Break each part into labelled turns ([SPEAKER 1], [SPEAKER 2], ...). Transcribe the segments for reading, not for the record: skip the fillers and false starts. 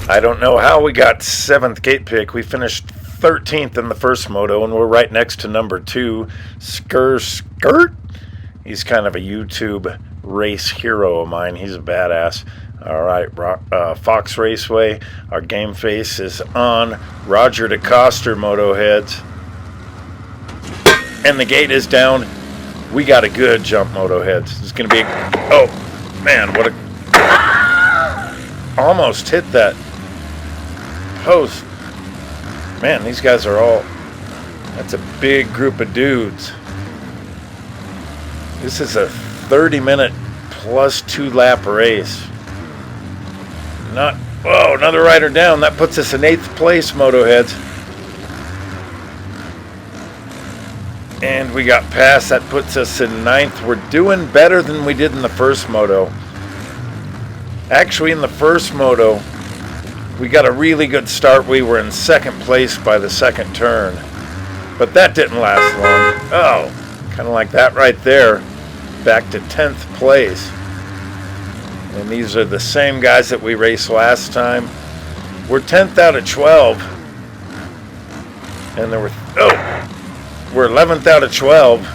[SPEAKER 1] I don't know how we got 7th gate pick. We finished 13th in the first moto, and we're right next to number 2, Skirt. He's kind of a YouTube race hero of mine. He's a badass. All right, Fox Raceway. Our game face is on. Roger DeCoster, moto heads. And the gate is down. We got a good jump, moto heads. It's going to be... Oh, man, what a... Almost hit that post. Man, these guys are all... That's a big group of dudes. This is a 30-minute plus 2-lap race. Whoa, another rider down. That puts us in 8th place, moto heads. And we got past. That puts us in 9th. We're doing better than we did in the first moto. Actually, in the first moto, we got a really good start. We were in 2nd place by the 2nd turn. But that didn't last long. Oh, kind of like that right there. Back to 10th place. And these are the same guys that we raced last time. We're 10th out of 12. And we're 11th out of 12.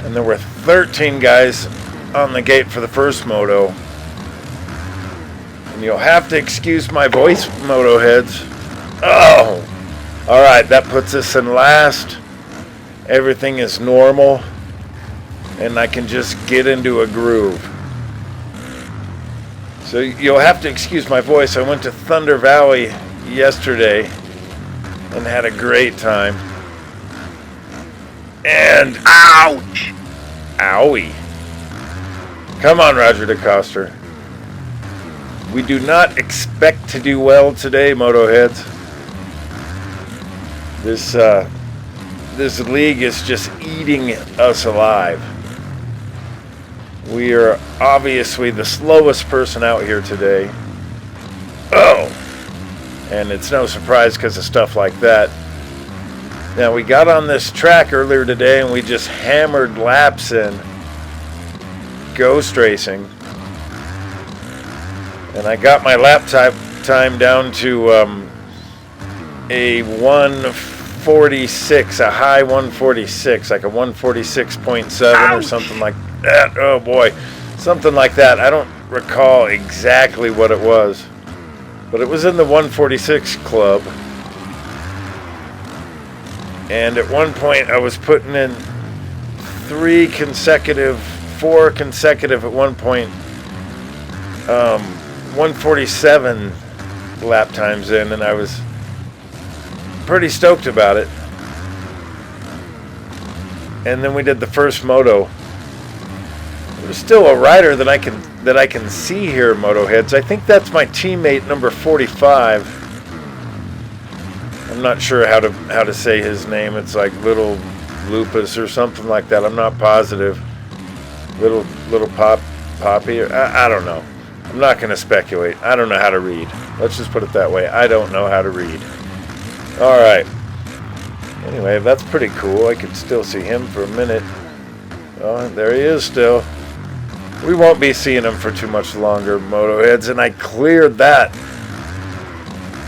[SPEAKER 1] And there were 13 guys on the gate for the first moto. And you'll have to excuse my voice, moto heads. Oh! Alright, that puts us in last. Everything is normal. And I can just get into a groove. So you'll have to excuse my voice. I went to Thunder Valley yesterday and had a great time. And ouch! Owie. Come on, Roger DeCoster. We do not expect to do well today, moto heads. This league is just eating us alive. We are obviously the slowest person out here today. Oh! And it's no surprise because of stuff like that. Now, we got on this track earlier today and we just hammered laps in ghost racing. And I got my lap time down to a 146, a high 146, like a 146.7 or something like that. Oh boy, something like that. I don't recall exactly what it was, but it was in the 146 club. And at one point I was putting in 4 consecutive at one point 147 lap times in, and I was pretty stoked about it. And then we did the first moto. There's still a rider that I can see here, moto heads. I think that's my teammate number 45. I'm not sure how to say his name. It's like Little Lupus or something like that. I'm not positive. Little Poppy, or I don't know. I'm not going to speculate. I don't know how to read. Let's just put it that way. I don't know how to read. All right. Anyway, that's pretty cool. I can still see him for a minute. Oh, there he is still. We won't be seeing him for too much longer, moto heads, and I cleared that.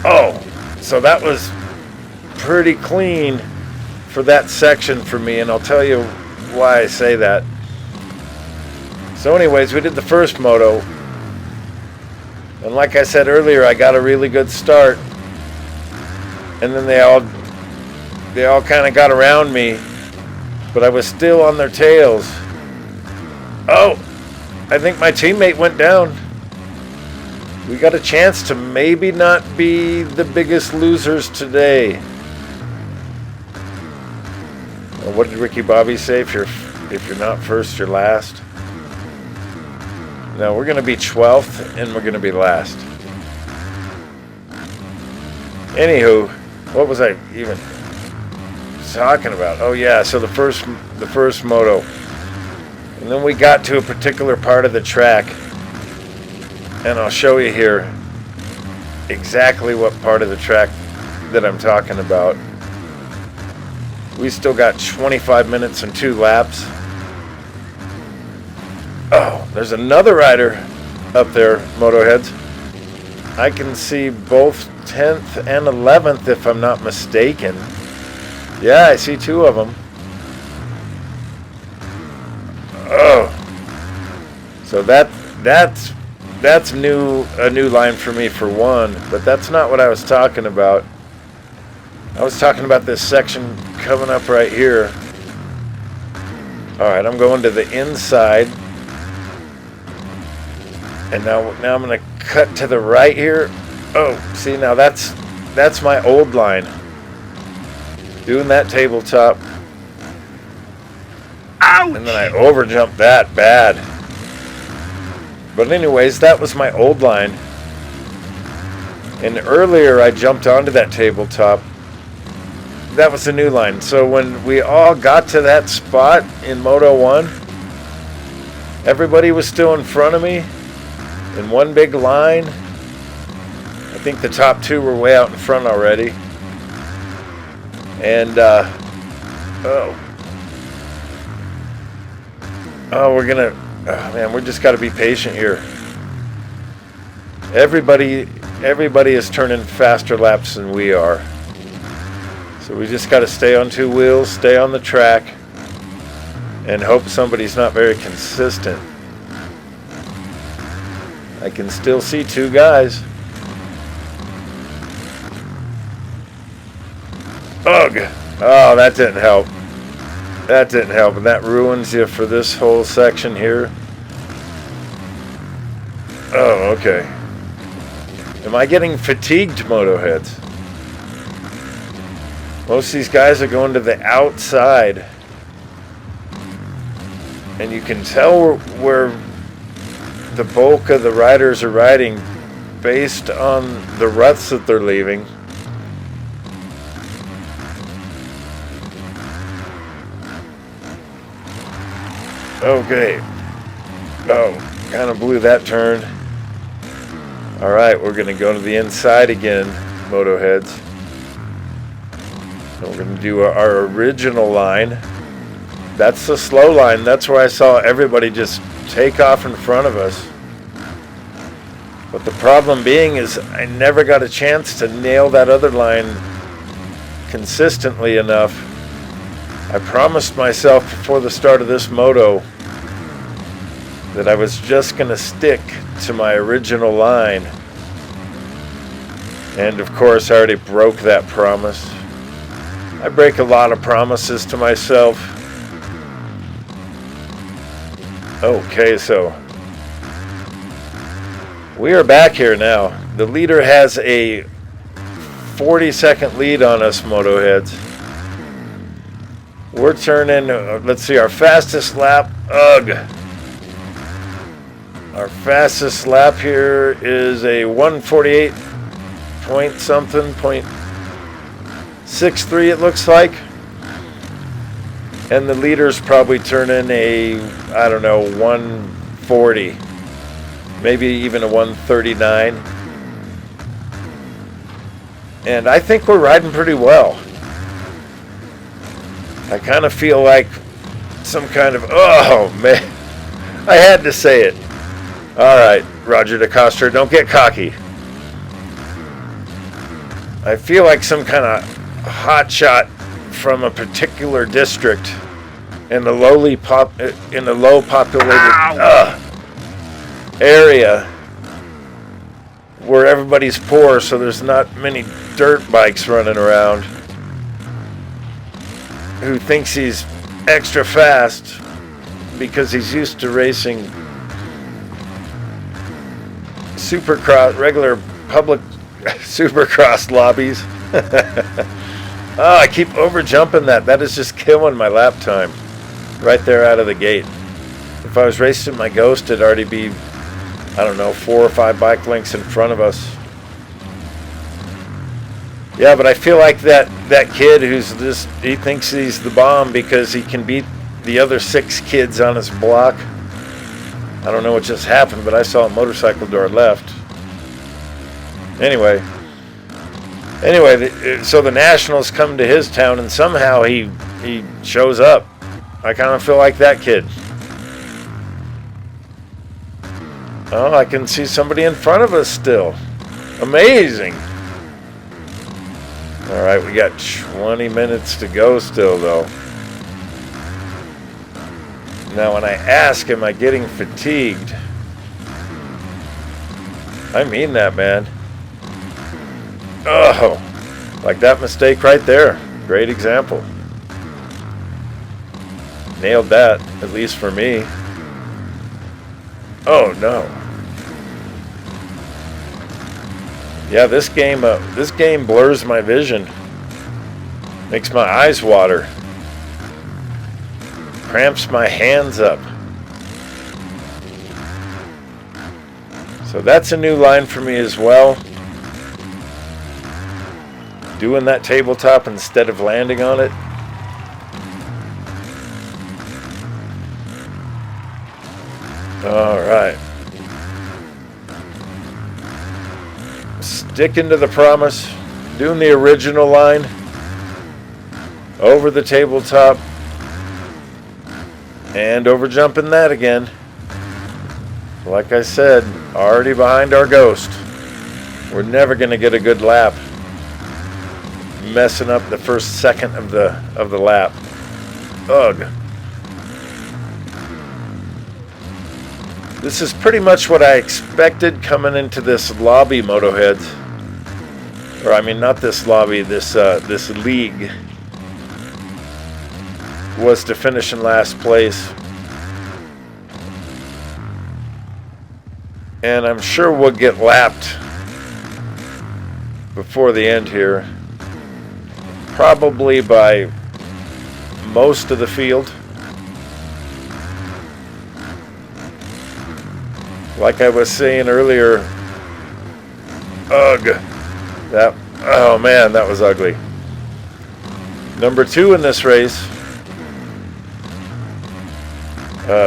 [SPEAKER 1] Oh, so that was pretty clean for that section for me, and I'll tell you why I say that. So anyways, we did the first moto, and like I said earlier, I got a really good start, and then they all kind of got around me, but I was still on their tails. Oh, I think my teammate went down. We got a chance to maybe not be the biggest losers today. Well, what did Ricky Bobby say? If you're not first, you're last. No, we're going to be 12th and we're going to be last. Anywho, what was I even talking about? Oh yeah, so the first moto. And then we got to a particular part of the track, and I'll show you here exactly what part of the track that I'm talking about. We still got 25 minutes and 2 laps. Oh, there's another rider up there, moto heads. I can see both 10th and 11th if I'm not mistaken. Yeah, I see 2 of them. Oh. So that's a new line for me for one, but that's not what I was talking about. I was talking about this section coming up right here. All right, I'm going to the inside. And now I'm going to cut to the right here. Oh, see, now that's my old line. Doing that tabletop.
[SPEAKER 2] Ouch!
[SPEAKER 1] And then I overjumped that bad. But anyways, that was my old line. And earlier I jumped onto that tabletop. That was the new line. So when we all got to that spot in Moto 1, everybody was still in front of me in one big line. I think the top 2 were way out in front already. And, we just got to be patient here. Everybody is turning faster laps than we are. So we just got to stay on 2 wheels, stay on the track, and hope somebody's not very consistent. I can still see 2 guys. Ugh! Oh, that didn't help. That didn't help, and that ruins you for this whole section here. Oh, okay. Am I getting fatigued, Moto heads? Most of these guys are going to the outside. And you can tell where the bulk of the riders are riding based on the ruts that they're leaving. Okay. Oh, kind of blew that turn. Alright, we're going to go to the inside again, Moto heads. And we're going to do our original line. That's the slow line. That's where I saw everybody just take off in front of us. But the problem being is I never got a chance to nail that other line consistently enough. I promised myself before the start of this moto that I was just going to stick to my original line. And of course I already broke that promise. I break a lot of promises to myself. Okay, so we are back here now. The leader has a 40-second lead on us, Moto heads. We're turning, let's see, our fastest lap. Ugh. Our fastest lap here is a 148 point something, 0.63 it looks like. And the leader's probably turning a, I don't know, 140. Maybe even a 139. And I think we're riding pretty well. I kind of feel like some kind of, oh man, I had to say it. All right, Roger DeCoster, don't get cocky. I feel like some kind of hot shot from a particular district in the low populated area where everybody's poor, so there's not many dirt bikes running around, who thinks he's extra fast because he's used to racing supercross, regular public supercross lobbies. Oh, I keep over jumping that. That is just killing my lap time right there out of the gate. If I was racing my Ghost, it'd already be, I don't know, 4 or 5 bike lengths in front of us. Yeah, but I feel like that kid who's just, he thinks he's the bomb because he can beat the other 6 kids on his block. I don't know what just happened, but I saw a motorcycle door left. Anyway, so the Nationals come to his town, and somehow he shows up. I kind of feel like that kid. Oh, I can see somebody in front of us still. Amazing. All right, we got 20 minutes to go still, though. Now, when I ask, am I getting fatigued? I mean that, man. Oh, like that mistake right there. Great example. Nailed that, at least for me. Oh, no. Yeah, this game blurs my vision. Makes my eyes water. Cramps my hands up. So that's a new line for me as well. Doing that tabletop instead of landing on it. All right. Sticking to the promise. Doing the original line. Over the tabletop. And over jumping that again. Like I said, already behind our ghost. We're never going to get a good lap. Messing up the first second of the lap. Ugh. This is pretty much what I expected coming into this lobby, Motoheads. Or I mean, not this lobby, this league. Was to finish in last place. And I'm sure we'll get lapped before the end here. Probably by most of the field. Like I was saying earlier, ugh. Oh man, that was ugly. Number 2 in this race.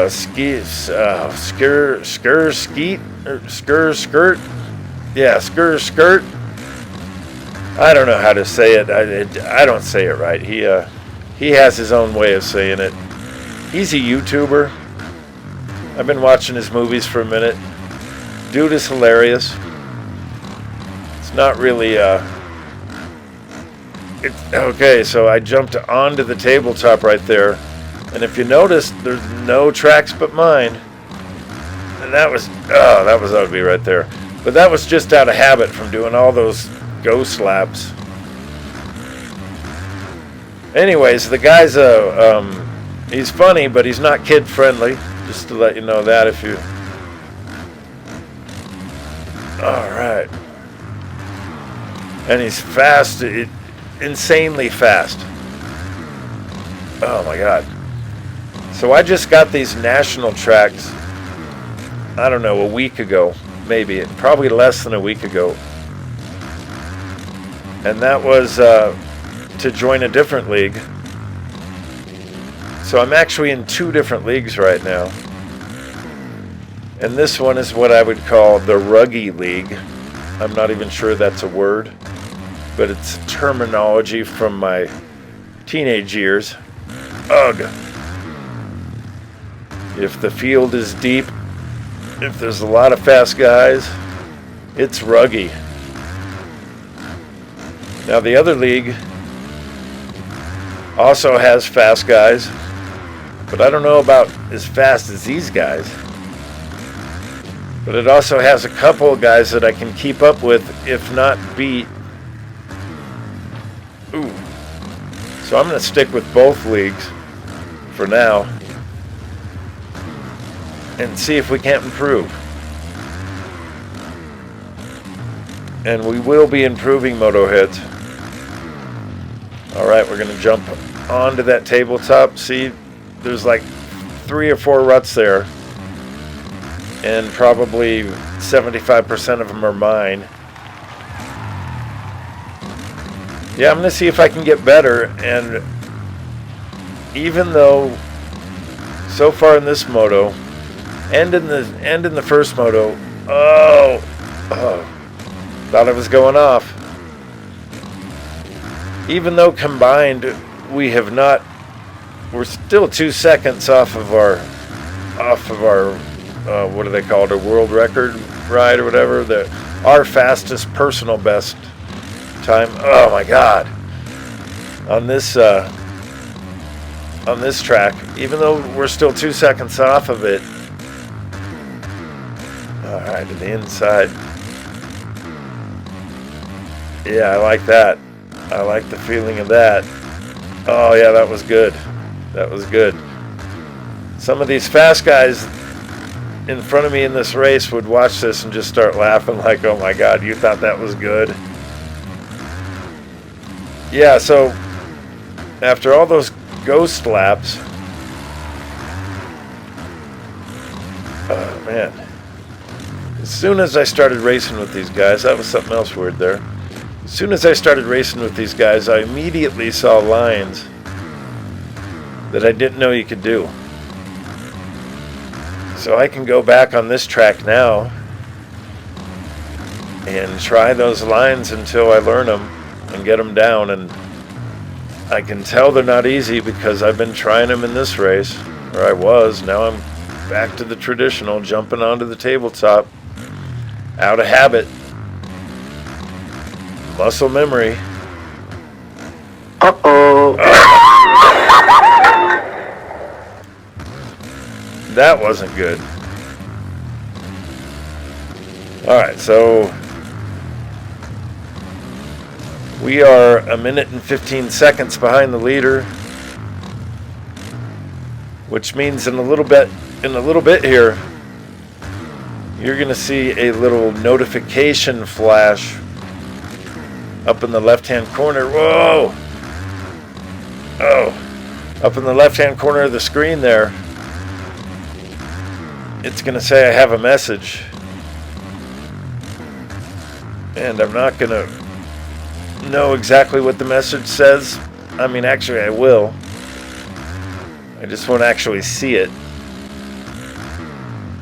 [SPEAKER 1] Skirt. Yeah, skirt. I don't know how to say it. I don't say it right. He has his own way of saying it. He's a YouTuber. I've been watching his movies for a minute. Dude is hilarious. It's not really okay, so I jumped onto the tabletop right there. And if you notice, there's no tracks but mine. And that was ugly right there. But that was just out of habit from doing all those ghost laps. Anyways, the guy's he's funny, but he's not kid friendly. Just to let you know that if you. All right. And he's fast, insanely fast. Oh my God. So I just got these national tracks, I don't know, a week ago, maybe, probably less than a week ago. And that was to join a different league. So I'm actually in 2 different leagues right now. And this one is what I would call the Ruggy League. I'm not even sure that's a word, but it's terminology from my teenage years. Ugh. If the field is deep, if there's a lot of fast guys, it's ruggy. Now the other league also has fast guys, but I don't know about as fast as these guys. But it also has a couple of guys that I can keep up with, if not beat. Ooh. So I'm going to stick with both leagues for now. And see if we can't improve. And we will be improving, Motoheads. Alright, we're going to jump onto that tabletop. See, there's like 3 or 4 ruts there. And probably 75% of them are mine. Yeah, I'm going to see if I can get better. And even though so far in this moto, and in the first moto, thought I was going off. Even though combined we're still 2 seconds off of our what do they call it, a world record ride or whatever. our fastest personal best time. Oh my God! On this track, even though we're still 2 seconds off of it. All right, to the inside. Yeah, I like that. I like the feeling of that. Oh yeah, that was good. That was good. Some of these fast guys in front of me in this race would watch this and just start laughing like, oh my God, you thought that was good? Yeah, so after all those ghost laps, oh man, as soon as I started racing with these guys, that was something else weird there. As soon as I started racing with these guys, I immediately saw lines that I didn't know you could do. So I can go back on this track now and try those lines until I learn them and get them down. And I can tell they're not easy because I've been trying them in this race, or I was. Now I'm back to the traditional, jumping onto the tabletop, out of habit. Muscle memory.
[SPEAKER 2] Uh-oh.
[SPEAKER 1] That wasn't good. Alright, so we are 1 minute and 15 seconds behind the leader, which means in a little bit here, you're going to see a little notification flash up in the left-hand corner. Whoa! Oh, up in the left-hand corner of the screen there, it's going to say I have a message. And I'm not going to know exactly what the message says. I mean, actually, I will. I just won't actually see it.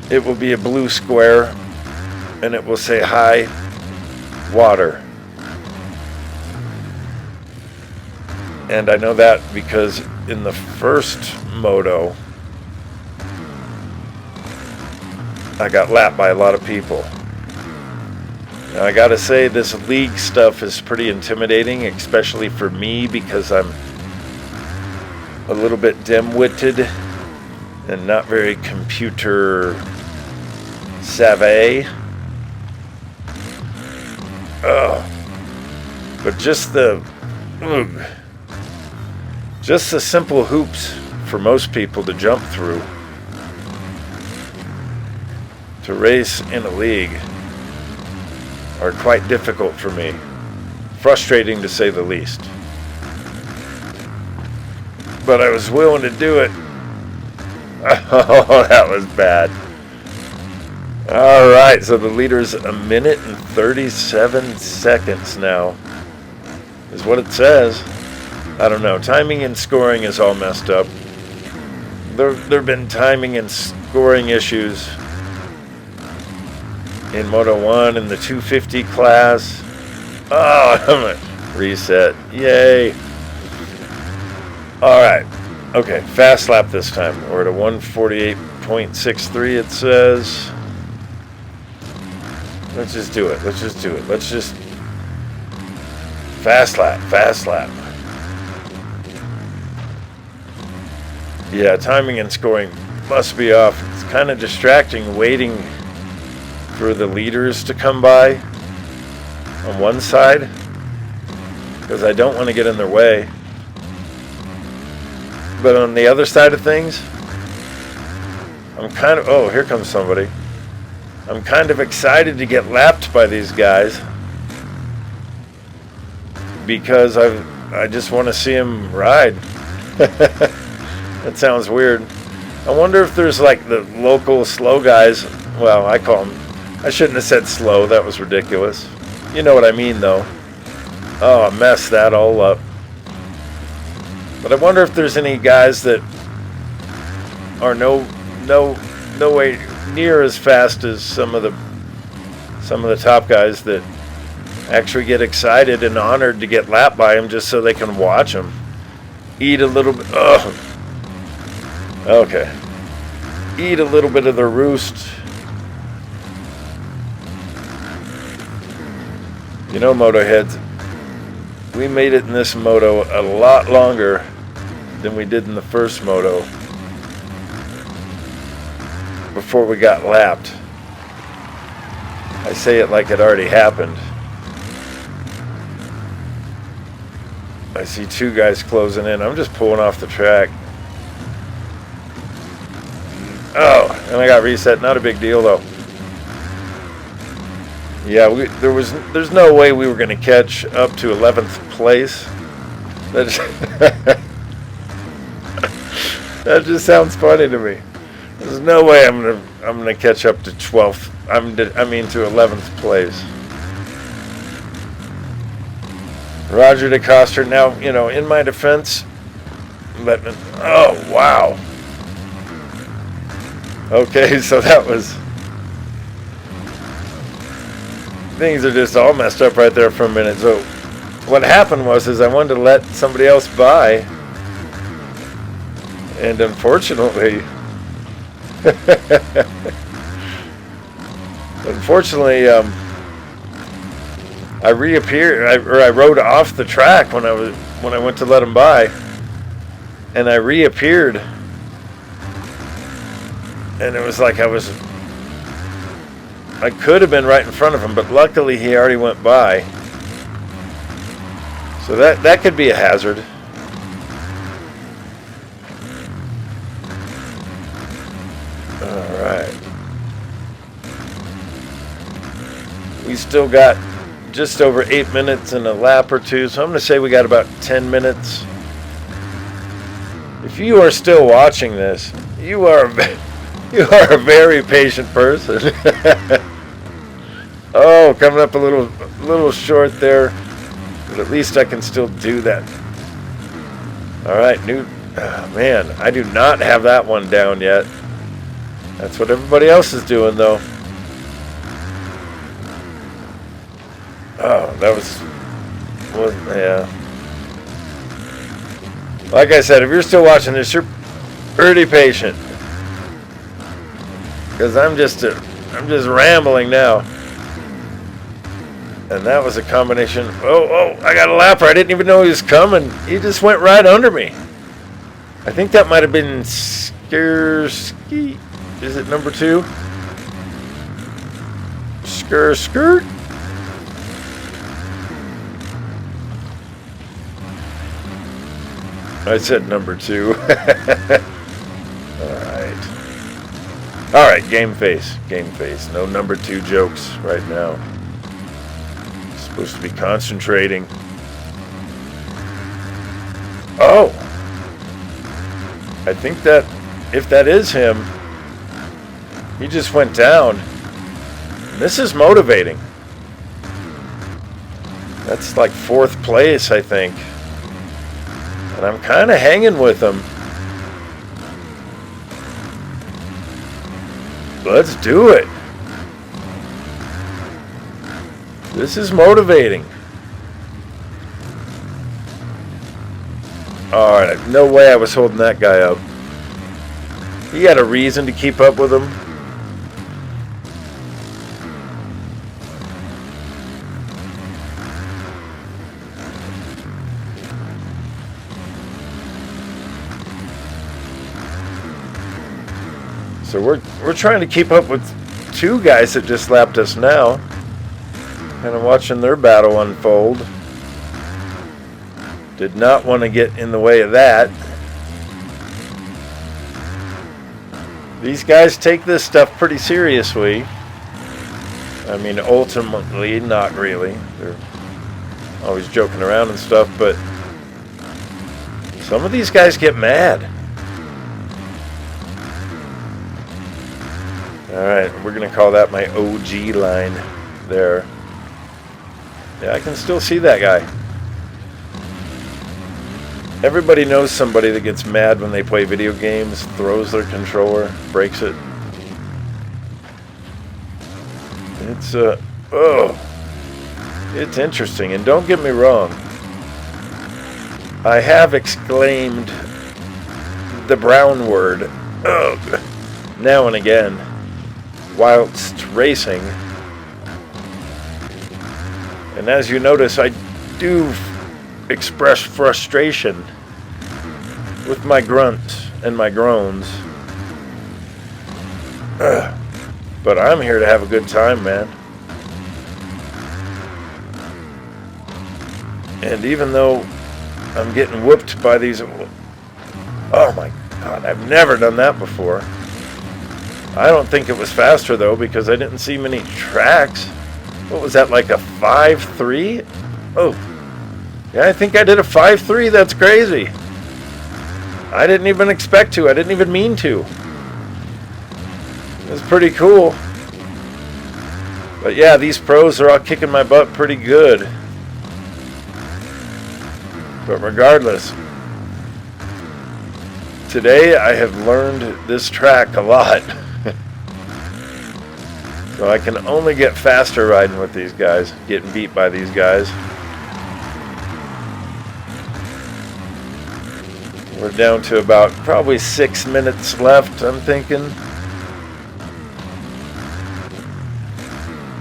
[SPEAKER 1] It will be a blue square, and it will say, "Hi, water." And I know that because in the first moto, I got lapped by a lot of people. Now I gotta say, this league stuff is pretty intimidating, especially for me because I'm a little bit dim-witted and not very computer savvy. But just the simple hoops for most people to jump through to race in a league are quite difficult for me. Frustrating to say the least. But I was willing to do it. Oh, that was bad. Alright, so the leader's 1 minute and 37 seconds now, is what it says. I don't know. Timing and scoring is all messed up. There have been timing and scoring issues in Moto 1 in the 250 class. Oh, reset. Yay. Alright. Okay, fast lap this time. We're at a 148.63, it says. Let's just do it. Let's just do it. Let's just... Fast lap. Fast lap. Yeah, timing and scoring must be off. It's kind of distracting waiting for the leaders to come by on one side because I don't want to get in their way. But on the other side of things, I'm kind of... Oh, here comes somebody. I'm kind of excited to get lapped by these guys because I just want to see them ride. That sounds weird. I wonder if there's like the local slow guys. Well, I call them... I shouldn't have said slow. That was ridiculous. You know what I mean, though. Oh, I messed that all up. But I wonder if there's any guys that are no way near as fast as some of the top guys that actually get excited and honored to get lapped by them just so they can watch them eat a little bit. Oh, okay. Eat a little bit of their roost. You know, Moto heads, we made it in this moto a lot longer than we did in the first moto before we got lapped. I say it like it already happened. I see two guys closing in. I'm just pulling off the track. Oh, and I got reset. Not a big deal though. Yeah, there's no way we were going to catch up to 11th place. That just sounds funny to me. There's no way I'm gonna catch up to 12th. I mean to 11th place. Roger DeCoster. Now, you know, in my defense, but oh wow. Okay, so that was. Things are just all messed up right there for a minute. So what happened was I wanted to let somebody else by, and unfortunately I reappeared, I rode off the track when I went to let him by, and I reappeared, and it was like I could have been right in front of him, but luckily he already went by. So that could be a hazard. All right. We still got just over 8 minutes and a lap or two, so I'm going to say we got about 10 minutes. If you are still watching this, you are a very patient person. Oh, coming up a little short there, but at least I can still do that. All right, man, I do not have that one down yet. That's what everybody else is doing, though. Oh, that was yeah. Like I said, if you're still watching this, you're pretty patient. Because I'm just rambling now. And that was a combination. Oh, I got a lapper. I didn't even know he was coming. He just went right under me. I think that might have been Skirt. Is it number 2? Skirt. I said number 2. All right, game face. No number 2 jokes right now. Supposed to be concentrating. Oh, I think that if that is him, he just went down. This is motivating. That's like 4th place, I think. And I'm kind of hanging with him. Let's do it. This is motivating. Alright, no way I was holding that guy up. He had a reason to keep up with him. So we're trying to keep up with 2 guys that just lapped us now. Kind of watching their battle unfold. Did not want to get in the way of that. These guys take this stuff pretty seriously. I mean, ultimately, not really. They're always joking around and stuff, but some of these guys get mad. Alright, we're going to call that my OG line there. Yeah, I can still see that guy. Everybody knows somebody that gets mad when they play video games, throws their controller, breaks it. It's it's interesting, and don't get me wrong. I have exclaimed the brown word, ugh, now and again, whilst racing. And as you notice, I do express frustration with my grunts and my groans. But I'm here to have a good time, man. And even though I'm getting whooped by these... Oh my God, I've never done that before. I don't think it was faster though, because I didn't see many tracks. What was that, like a 5.3? Oh, yeah, I think I did a 5.3. That's crazy. I didn't even expect to. I didn't even mean to. It was pretty cool. But yeah, these pros are all kicking my butt pretty good. But regardless, today I have learned this track a lot. So I can only get faster riding with these guys, getting beat by these guys. We're down to about probably 6 minutes left, I'm thinking.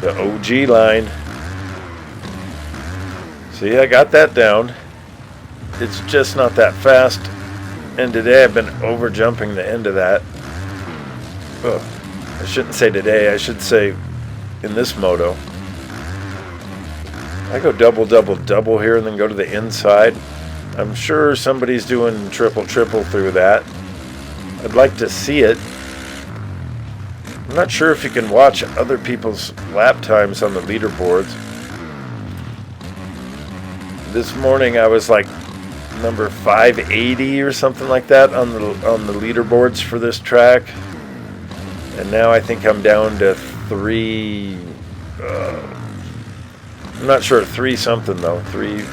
[SPEAKER 1] The OG line. See, I got that down. It's just not that fast. And today I've been over jumping the end of that. Ugh. I shouldn't say today, I should say in this moto. I go double, double, double here and then go to the inside. I'm sure somebody's doing triple, triple through that. I'd like to see it. I'm not sure if you can watch other people's lap times on the leaderboards. This morning I was like number 580 or something like that on the leaderboards for this track. And now I think I'm down to 3, I'm not sure, 3 something though. 3,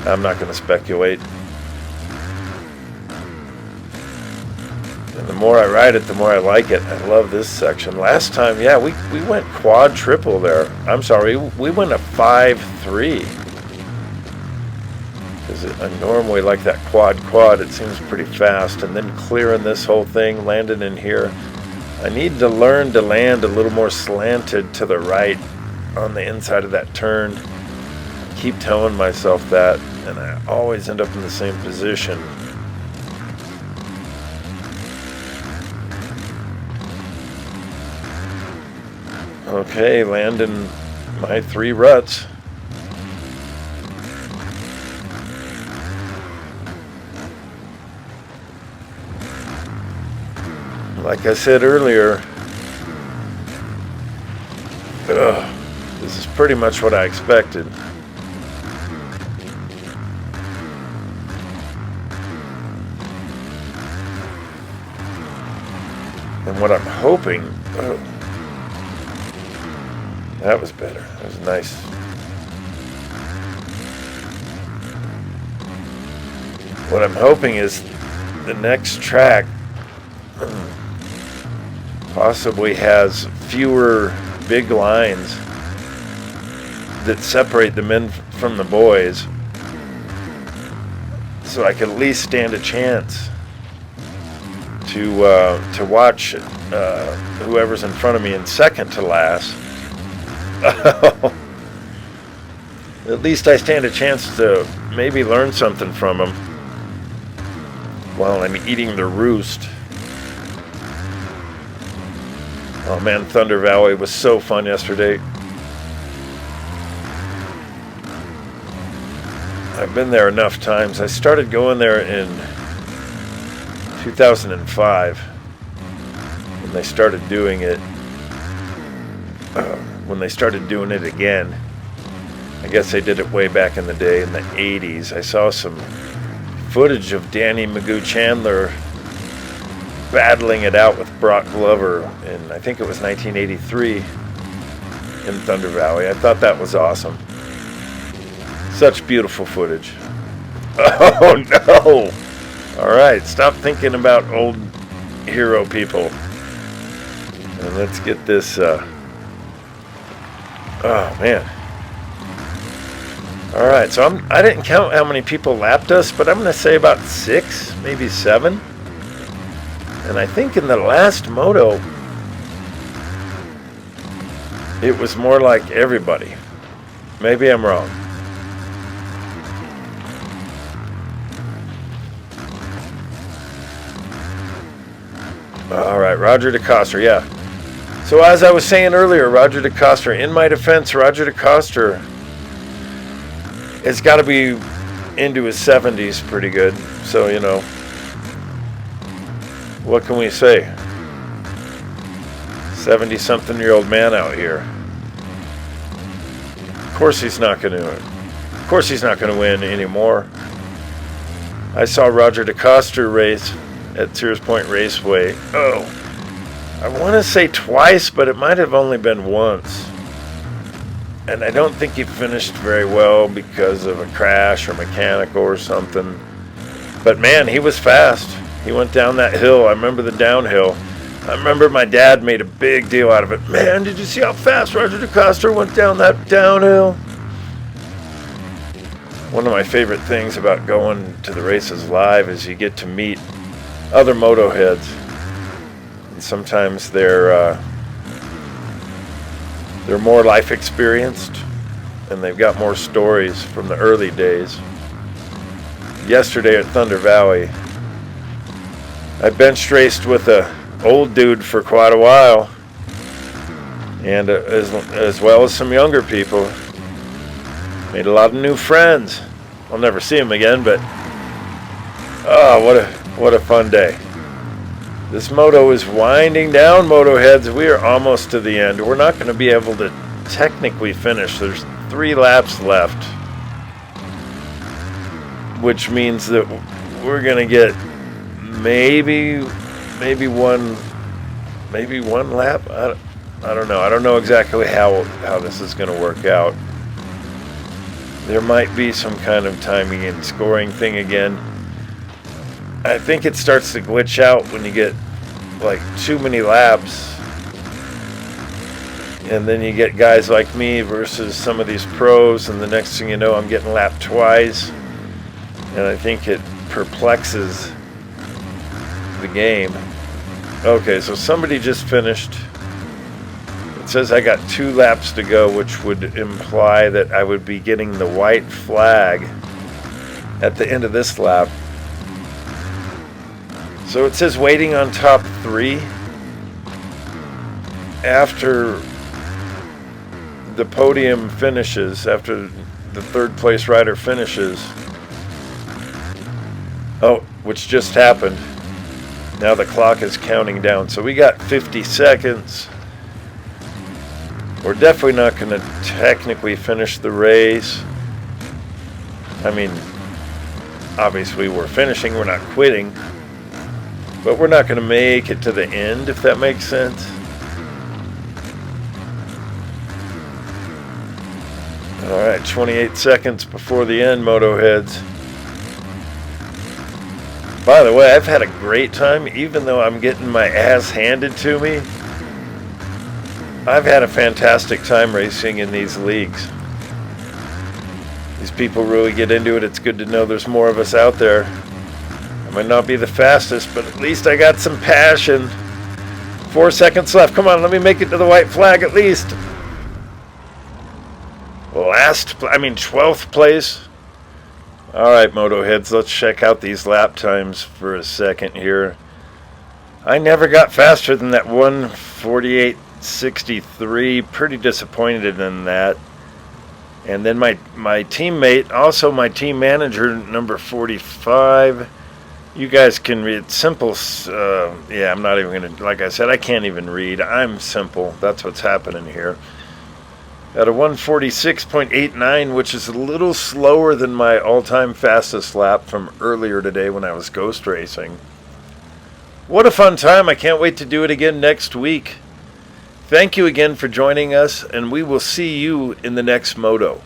[SPEAKER 1] I'm not going to speculate. And the more I ride it, the more I like it. I love this section. Last time, yeah, we went quad triple there. I'm sorry, we went a 5.3. Because I normally like that quad. It seems pretty fast. And then clearing this whole thing, landing in here. I need to learn to land a little more slanted to the right on the inside of that turn. I keep telling myself that, and I always end up in the same position. Okay, landing my 3 ruts. Like I said earlier, this is pretty much what I expected. And what I'm hoping, that was better. That was nice. What I'm hoping is the next track possibly has fewer big lines that separate the men from the boys, so I could at least stand a chance to watch whoever's in front of me in second to last. At least I stand a chance to maybe learn something from them while I'm eating the roost. Oh man, Thunder Valley was so fun yesterday. I've been there enough times. I started going there in 2005 when they started doing it. When they started doing it again, I guess they did it way back in the day in the 80s. I saw some footage of Danny Magoo Chandler battling it out with Brock Glover in, I think it was 1983 in Thunder Valley. I thought that was awesome. Such beautiful footage. Oh no! Alright, stop thinking about old hero people. And let's get this, oh man. Alright, so I didn't count how many people lapped us, but I'm going to say about 6, maybe 7. And I think in the last moto, it was more like everybody. Maybe I'm wrong. All right, Roger DeCoster, yeah. So as I was saying earlier, Roger DeCoster, in my defense, Roger DeCoster has got to be into his 70s pretty good. So, you know, what can we say? 70-something-year-old man out here. Of course he's not going to win anymore. I saw Roger DeCoster race at Sears Point Raceway. I want to say twice, but it might have only been once. And I don't think he finished very well because of a crash or mechanical or something. But man, he was fast. He went down that hill. I remember the downhill. I remember my dad made a big deal out of it. Man, did you see how fast Roger DeCoster went down that downhill? One of my favorite things about going to the races live is you get to meet other moto heads. And sometimes they're more life experienced and they've got more stories from the early days. Yesterday at Thunder Valley, I bench raced with a old dude for quite a while, and as well as some younger people. Made a lot of new friends. I'll never see them again, but what a fun day. This moto is winding down, moto heads. We are almost to the end. We're not going to be able to technically finish. There's 3 laps left, which means that we're going to get maybe one lap. I don't know. I don't know exactly how this is going to work out. There might be some kind of timing and scoring thing again. I think it starts to glitch out when you get like too many laps, and then you get guys like me versus some of these pros, and the next thing you know, I'm getting lapped twice, and I think it perplexes the game. Okay, so somebody just finished. It says I got 2 laps to go, which would imply that I would be getting the white flag at the end of this lap. So it says waiting on top 3. After the podium finishes, after the 3rd place rider finishes, which just happened. Now the clock is counting down. So we got 50 seconds. We're definitely not going to technically finish the race. I mean, obviously we're finishing, we're not quitting. But we're not going to make it to the end, if that makes sense. Alright, 28 seconds before the end, moto heads. By the way, I've had a great time, even though I'm getting my ass handed to me. I've had a fantastic time racing in these leagues. These people really get into it. It's good to know there's more of us out there. I might not be the fastest, but at least I got some passion. 4 seconds left. Come on, let me make it to the white flag at least. 12th place. All right, moto heads, let's check out these lap times for a second here. I never got faster than that 1:48.63. Pretty disappointed in that. And then my teammate, also my team manager, number 45. You guys can read. Simple. I'm not even going to, like I said, I can't even read. I'm simple. That's what's happening here. At a 1:46.89, which is a little slower than my all-time fastest lap from earlier today when I was ghost racing. What a fun time. I can't wait to do it again next week. Thank you again for joining us, and we will see you in the next moto.